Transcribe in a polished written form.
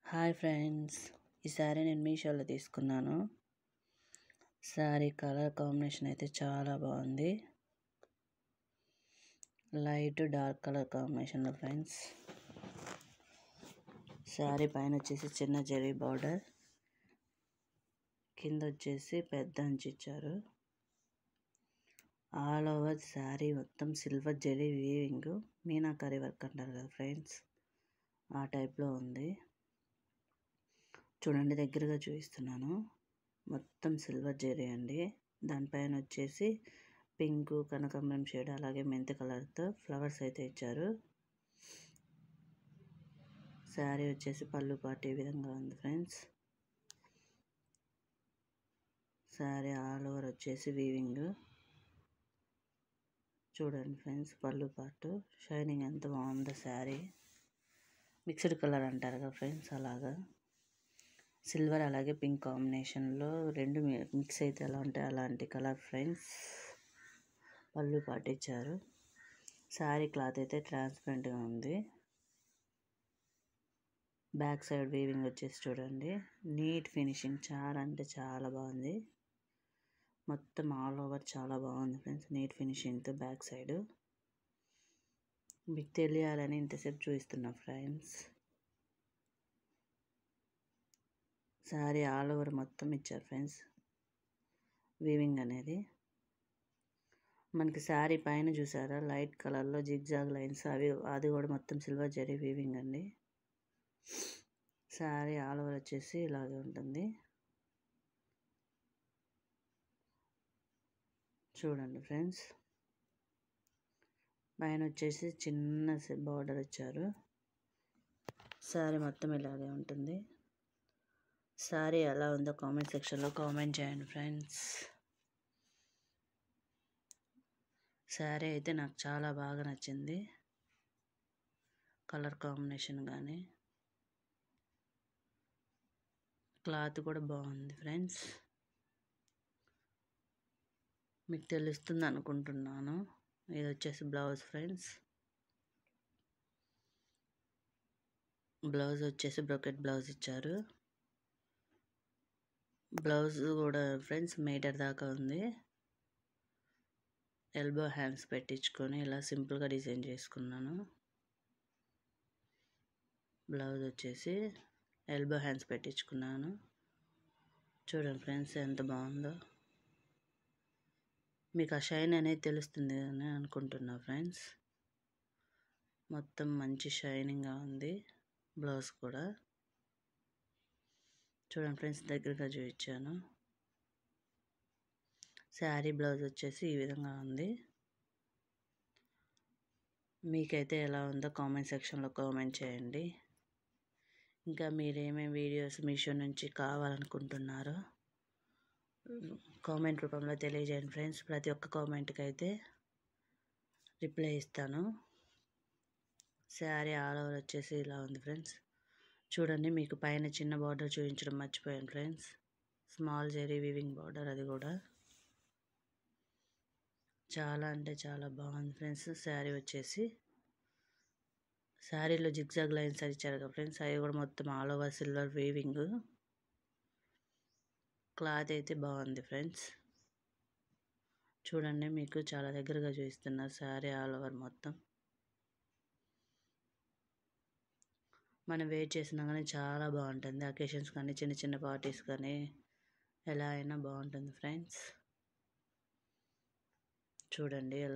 Hi friends, ఈ శారీ నేను మీషోలో తీసుకున్నాను. శారీ కలర్ కాంబినేషన్ అయితే చాలా బాగుంది. లైట్ డార్క్ కలర్ కాంబినేషన్లో ఫ్రెండ్స్. శారీ పైన వచ్చేసి చిన్న జరీ బార్డర్, కింద వచ్చేసి పెద్ద అంచు ఇచ్చారు. ఆల్ ఓవర్ శారీ మొత్తం silver zari weaving, meenakari work అంటారు కదా ఫ్రెండ్స్, ఆ టైప్లో ఉంది. చూడండి, దగ్గరగా చూపిస్తున్నాను. మొత్తం సిల్వర్ జరీ అండి. దానిపైన వచ్చేసి పింక్, కనకాంబరం షేడ్, అలాగే మెంతి కలర్తో ఫ్లవర్స్ అయితే ఇచ్చారు. శారీ వచ్చేసి పళ్ళు పాటు ఈ విధంగా ఉంది ఫ్రెండ్స్. శారీ ఆల్ ఓవర్ వచ్చేసి వీవింగ్. చూడండి ఫ్రెండ్స్, పళ్ళు పాటు షైనింగ్ ఎంత బాగుందో. శారీ మిక్స్డ్ కలర్ అంటారు కదా ఫ్రెండ్స్, అలాగా సిల్వర్ అలాగే పింక్ కాంబినేషన్లో రెండు మిక్స్ అయితే ఎలా ఉంటాయి అలాంటి కలర్ ఫ్రెండ్స్. పళ్ళు పాటు ఇచ్చారు. శారీ క్లాత్ అయితే ట్రాన్స్పరెంట్గా ఉంది. బ్యాక్ సైడ్ వీవింగ్ వచ్చేసి చూడండి, నీట్ ఫినిషింగ్, చాలా అంటే చాలా బాగుంది. మొత్తం ఆల్ ఓవర్ చాలా బాగుంది ఫ్రెండ్స్, నీట్ ఫినిషింగ్తో. బ్యాక్ సైడ్ మీకు తెలియాలని ఇంతసేపు చూపిస్తున్నా ఫ్రెండ్స్. శారీ ఆల్ ఓవర్ మొత్తం ఇచ్చారు ఫ్రెండ్స్ వీవింగ్ అనేది. మనకి శారీ పైన చూసారా లైట్ కలర్లో జిగ్జాగ్ లైన్స్, అది కూడా మొత్తం సిల్వర్ జరీ వీవింగ్ అండి. శారీ ఆల్ ఓవర్ వచ్చేసి ఇలాగే ఉంటుంది. చూడండి ఫ్రెండ్స్, పైన వచ్చేసి చిన్న బార్డర్ ఇచ్చారు. శారీ మొత్తం ఇలాగే ఉంటుంది. శారీ ఎలా ఉందో కామెంట్ సెక్షన్లో కామెంట్ చేయండి ఫ్రెండ్స్. శారీ అయితే నాకు చాలా బాగా నచ్చింది. కలర్ కాంబినేషన్ కానీ క్లాత్ కూడా బాగుంది ఫ్రెండ్స్. మీకు తెలుస్తుంది అనుకుంటున్నాను. ఇది వచ్చేసి బ్లౌజ్ ఫ్రెండ్స్. బ్లౌజ్ వచ్చేసి బ్రోకెట్ బ్లౌజ్ ఇచ్చారు. బ్లౌజ్ కూడా ఫ్రెండ్స్ మీటర్ దాకా ఉంది. ఎల్బో హ్యాండ్స్ పెట్టించుకొని ఇలా సింపుల్గా డిజైన్ చేసుకున్నాను. బ్లౌజ్ వచ్చేసి ఎల్బో హ్యాండ్స్ పెట్టించుకున్నాను. చూడండి ఫ్రెండ్స్ ఎంత బాగుందో. మీకు ఆ షైన్ అనేది తెలుస్తుంది అని అనుకుంటున్నా ఫ్రెండ్స్. మొత్తం మంచి షైనింగ్గా ఉంది. బ్లౌజ్ కూడా చూడండి ఫ్రెండ్స్, దగ్గరగా చూపించాను. శారీ బ్లౌజ్ వచ్చేసి ఈ విధంగా ఉంది. మీకైతే ఎలా ఉందో కామెంట్ సెక్షన్లో కామెంట్ చేయండి. ఇంకా మీరేమేమి వీడియోస్ మీషో నుంచి కావాలనుకుంటున్నారో కామెంట్ రూపంలో తెలియజేయండి ఫ్రెండ్స్. ప్రతి ఒక్క కామెంట్కి అయితే రిప్లై ఇస్తాను. శారీ ఆల్ ఓవర్ వచ్చేసి ఇలా ఉంది ఫ్రెండ్స్. చూడండి, మీకు పైన చిన్న బార్డర్ చూపించడం మర్చిపోయాను friends. Small zari weaving border, అది కూడా చాలా అంటే చాలా బాగుంది ఫ్రెండ్స్. శారీ వచ్చేసి శారీలో జిగ్జాగ్ లైన్స్ అది ఇచ్చారు కదా ఫ్రెండ్స్, అవి కూడా మొత్తం all over silver weaving. Cloth అయితే బాగుంది ఫ్రెండ్స్. చూడండి, మీకు చాలా దగ్గరగా చూపిస్తున్నా. శారీ ఆల్ ఓవర్ మొత్తం మనం వేర్ చేసినా కానీ చాలా బాగుంటుంది. అకేషన్స్ కానీ చిన్న చిన్న పార్టీస్ కానీ ఎలా అయినా బాగుంటుంది ఫ్రెండ్స్. చూడండి ఎలా